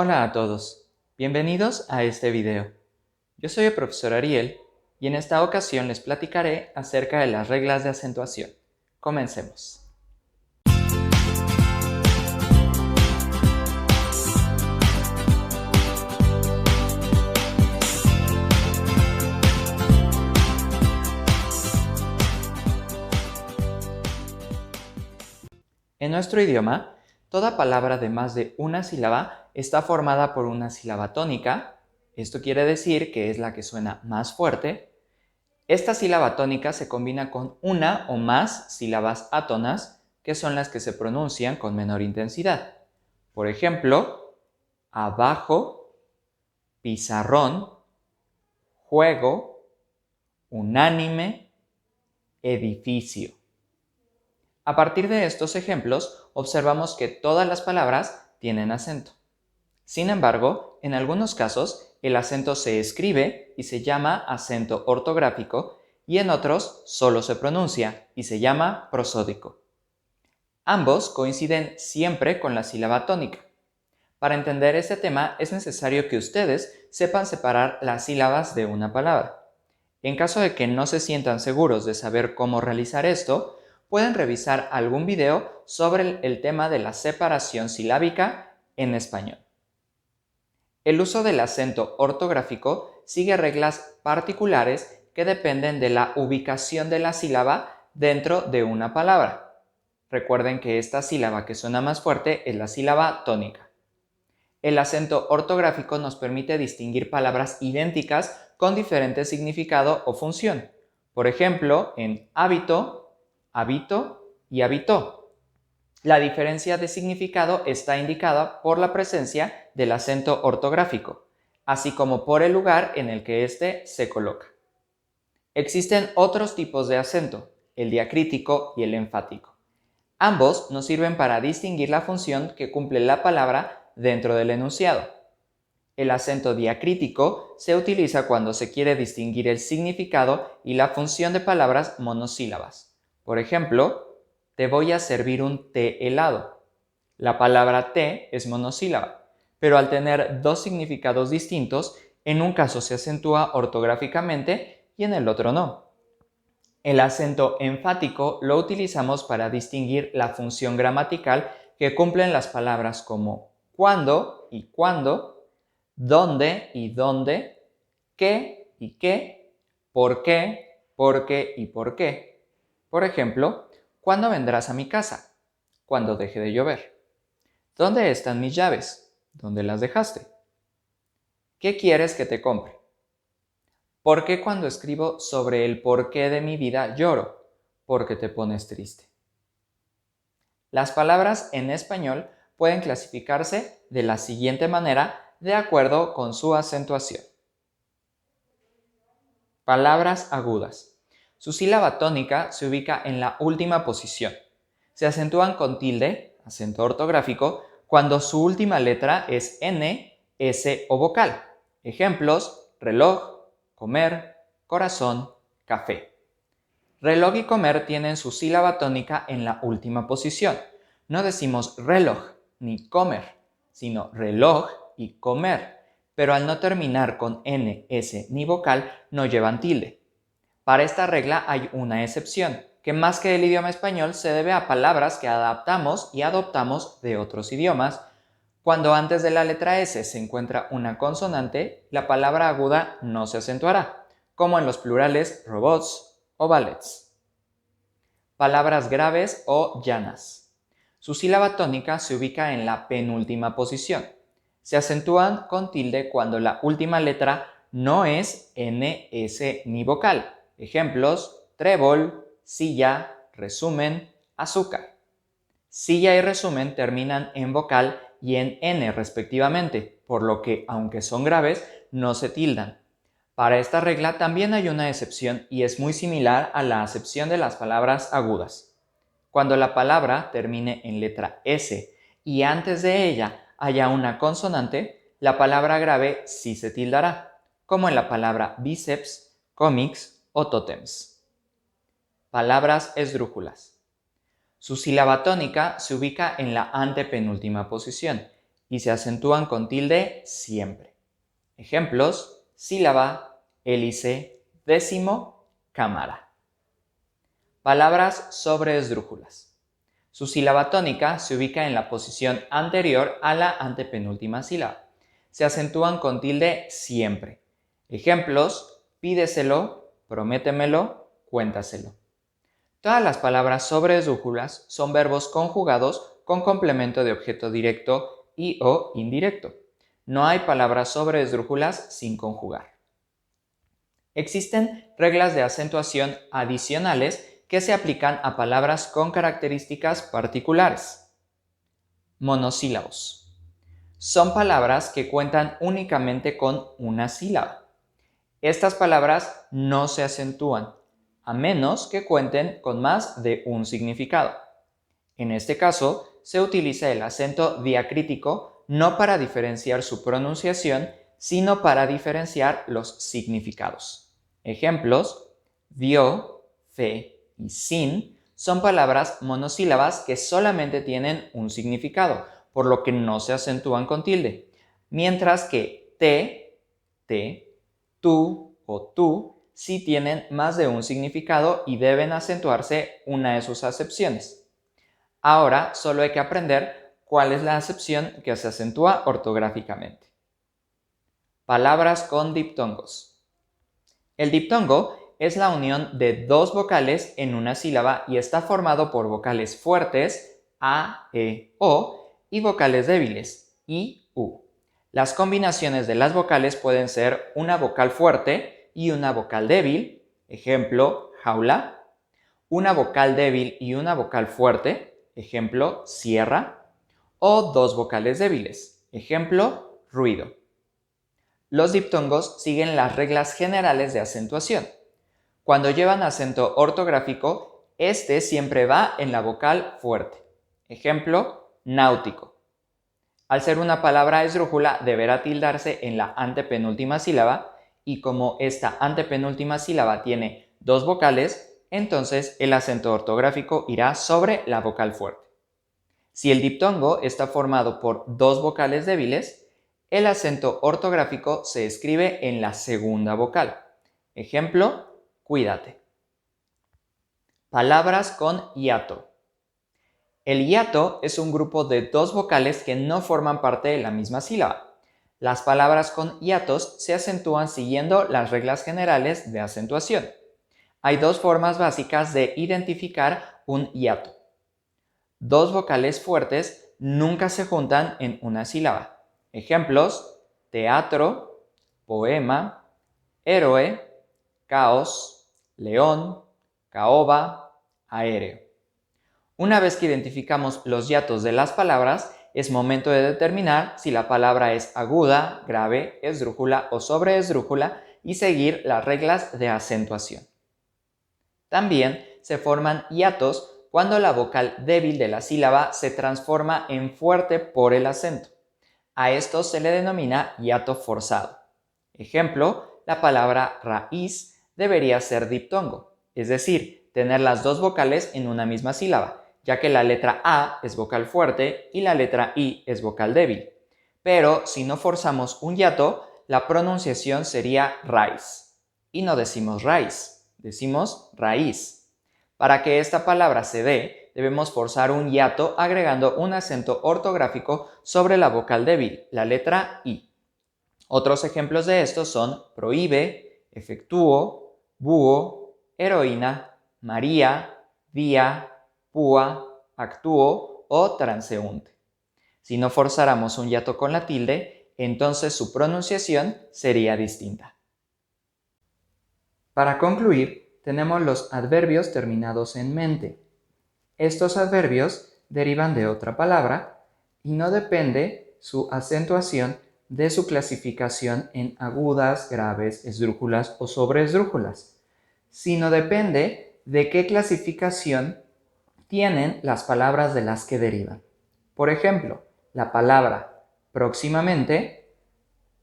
Hola a todos, bienvenidos a este video. Yo soy el profesor Ariel y en esta ocasión les platicaré acerca de las reglas de acentuación. Comencemos. En nuestro idioma, toda palabra de más de una sílaba está formada por una sílaba tónica. Esto quiere decir que es la que suena más fuerte. Esta sílaba tónica se combina con una o más sílabas átonas, que son las que se pronuncian con menor intensidad. Por ejemplo, abajo, pizarrón, juego, unánime, edificio. A partir de estos ejemplos, observamos que todas las palabras tienen acento. Sin embargo, en algunos casos, el acento se escribe y se llama acento ortográfico y en otros solo se pronuncia y se llama prosódico. Ambos coinciden siempre con la sílaba tónica. Para entender este tema es necesario que ustedes sepan separar las sílabas de una palabra. En caso de que no se sientan seguros de saber cómo realizar esto, pueden revisar algún video sobre el tema de la separación silábica en español. El uso del acento ortográfico sigue reglas particulares que dependen de la ubicación de la sílaba dentro de una palabra. Recuerden que esta sílaba que suena más fuerte es la sílaba tónica. El acento ortográfico nos permite distinguir palabras idénticas con diferente significado o función. Por ejemplo, en hábito, habito y habitó. La diferencia de significado está indicada por la presencia del acento ortográfico, así como por el lugar en el que éste se coloca. Existen otros tipos de acento, el diacrítico y el enfático. Ambos nos sirven para distinguir la función que cumple la palabra dentro del enunciado. El acento diacrítico se utiliza cuando se quiere distinguir el significado y la función de palabras monosílabas. Por ejemplo, te voy a servir un té helado. La palabra té es monosílaba, pero al tener dos significados distintos, en un caso se acentúa ortográficamente y en el otro no. El acento enfático lo utilizamos para distinguir la función gramatical que cumplen las palabras como cuándo y cuándo, dónde y dónde, qué y qué, por qué, porque y por qué. Por ejemplo, ¿cuándo vendrás a mi casa? Cuando deje de llover. ¿Dónde están mis llaves? ¿Dónde las dejaste? ¿Qué quieres que te compre? ¿Por qué cuando escribo sobre el porqué de mi vida lloro? Porque te pones triste. Las palabras en español pueden clasificarse de la siguiente manera de acuerdo con su acentuación. Palabras agudas. Su sílaba tónica se ubica en la última posición. Se acentúan con tilde, acento ortográfico, cuando su última letra es N, S o vocal. Ejemplos: reloj, comer, corazón, café. Reloj y comer tienen su sílaba tónica en la última posición. No decimos reloj ni comer, sino reloj y comer, pero al no terminar con N, S ni vocal no llevan tilde. Para esta regla hay una excepción, que más que del idioma español se debe a palabras que adaptamos y adoptamos de otros idiomas. Cuando antes de la letra S se encuentra una consonante, la palabra aguda no se acentuará, como en los plurales robots o ballets. Palabras graves o llanas. Su sílaba tónica se ubica en la penúltima posición. Se acentúan con tilde cuando la última letra no es N, S ni vocal. Ejemplos: trébol, silla, resumen, azúcar. Silla y resumen terminan en vocal y en N respectivamente, por lo que, aunque son graves, no se tildan. Para esta regla también hay una excepción y es muy similar a la acepción de las palabras agudas. Cuando la palabra termine en letra S y antes de ella haya una consonante, la palabra grave sí se tildará, como en la palabra bíceps, cómics o tótems. Palabras esdrújulas. Su sílaba tónica se ubica en la antepenúltima posición. y se acentúan con tilde siempre. Ejemplos: sílaba, hélice, décimo, cámara. Palabras sobre esdrújulas. Su sílaba tónica se ubica en la posición anterior a la antepenúltima sílaba. Se acentúan con tilde siempre. Ejemplos: pídeselo, prométemelo, cuéntaselo. Todas las palabras sobre esdrújulas son verbos conjugados con complemento de objeto directo y o indirecto. No hay palabras sobre esdrújulas sin conjugar. Existen reglas de acentuación adicionales que se aplican a palabras con características particulares. Monosílabos. Son palabras que cuentan únicamente con una sílaba. Estas palabras no se acentúan, a menos que cuenten con más de un significado. En este caso, se utiliza el acento diacrítico no para diferenciar su pronunciación, sino para diferenciar los significados. Ejemplos: dio, fe y sin son palabras monosílabas que solamente tienen un significado, por lo que no se acentúan con tilde, mientras que te, tú o tú sí tienen más de un significado y deben acentuarse una de sus acepciones. Ahora solo hay que aprender cuál es la acepción que se acentúa ortográficamente. Palabras con diptongos. El diptongo es la unión de dos vocales en una sílaba y está formado por vocales fuertes, a, e, o, y vocales débiles, i, u. Las combinaciones de las vocales pueden ser una vocal fuerte y una vocal débil, ejemplo, jaula, una vocal débil y una vocal fuerte, ejemplo, sierra, o dos vocales débiles, ejemplo, ruido. Los diptongos siguen las reglas generales de acentuación. Cuando llevan acento ortográfico, este siempre va en la vocal fuerte. Ejemplo, náutico. Al ser una palabra esdrújula, deberá tildarse en la antepenúltima sílaba y como esta antepenúltima sílaba tiene dos vocales, entonces el acento ortográfico irá sobre la vocal fuerte. Si el diptongo está formado por dos vocales débiles, el acento ortográfico se escribe en la segunda vocal. Ejemplo, cuídate. Palabras con hiato. El hiato es un grupo de dos vocales que no forman parte de la misma sílaba. Las palabras con hiatos se acentúan siguiendo las reglas generales de acentuación. Hay dos formas básicas de identificar un hiato. Dos vocales fuertes nunca se juntan en una sílaba. Ejemplos: teatro, poema, héroe, caos, león, caoba, aéreo. Una vez que identificamos los hiatos de las palabras, es momento de determinar si la palabra es aguda, grave, esdrújula o sobreesdrújula y seguir las reglas de acentuación. También se forman hiatos cuando la vocal débil de la sílaba se transforma en fuerte por el acento. A esto se le denomina hiato forzado. Ejemplo, la palabra raíz debería ser diptongo, es decir, tener las dos vocales en una misma sílaba, ya que la letra A es vocal fuerte y la letra I es vocal débil. Pero si no forzamos un hiato, la pronunciación sería raíz. Y no decimos raíz, decimos raíz. Para que esta palabra se dé, debemos forzar un hiato agregando un acento ortográfico sobre la vocal débil, la letra I. Otros ejemplos de esto son prohíbe, efectúo, búho, heroína, María, día, púa, actúo o transeúnte. Si no forzáramos un hiato con la tilde, entonces su pronunciación sería distinta. Para concluir, tenemos los adverbios terminados en mente. Estos adverbios derivan de otra palabra y no depende su acentuación de su clasificación en agudas, graves, esdrújulas o sobreesdrújulas, sino depende de qué clasificación tienen las palabras de las que derivan. Por ejemplo, la palabra próximamente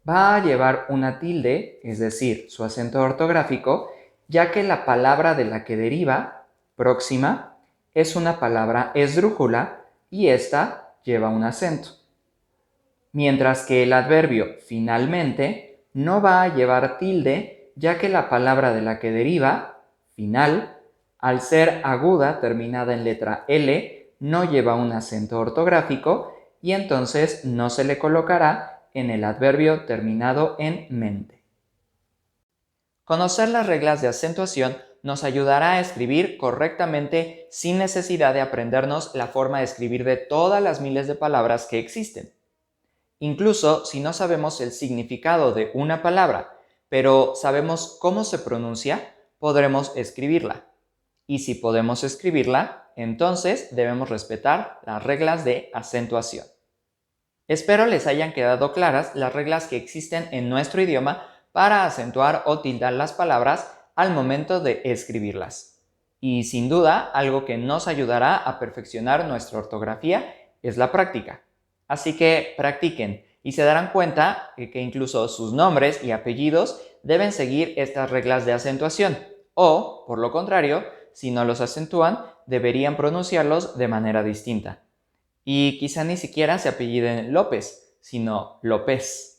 va a llevar una tilde, es decir, su acento ortográfico, ya que la palabra de la que deriva, próxima, es una palabra esdrújula y esta lleva un acento. mientras que el adverbio finalmente no va a llevar tilde, ya que la palabra de la que deriva, final, al ser aguda terminada en letra L, no lleva un acento ortográfico y entonces no se le colocará en el adverbio terminado en mente. Conocer las reglas de acentuación nos ayudará a escribir correctamente sin necesidad de aprendernos la forma de escribir de todas las miles de palabras que existen. Incluso si no sabemos el significado de una palabra, pero sabemos cómo se pronuncia, podremos escribirla. Y si podemos escribirla, entonces debemos respetar las reglas de acentuación. Espero les hayan quedado claras las reglas que existen en nuestro idioma para acentuar o tildar las palabras al momento de escribirlas. Y sin duda, algo que nos ayudará a perfeccionar nuestra ortografía es la práctica. Así que practiquen y se darán cuenta que incluso sus nombres y apellidos deben seguir estas reglas de acentuación. O, por lo contrario, si no los acentúan, deberían pronunciarlos de manera distinta. Y quizá ni siquiera se apelliden López, sino López.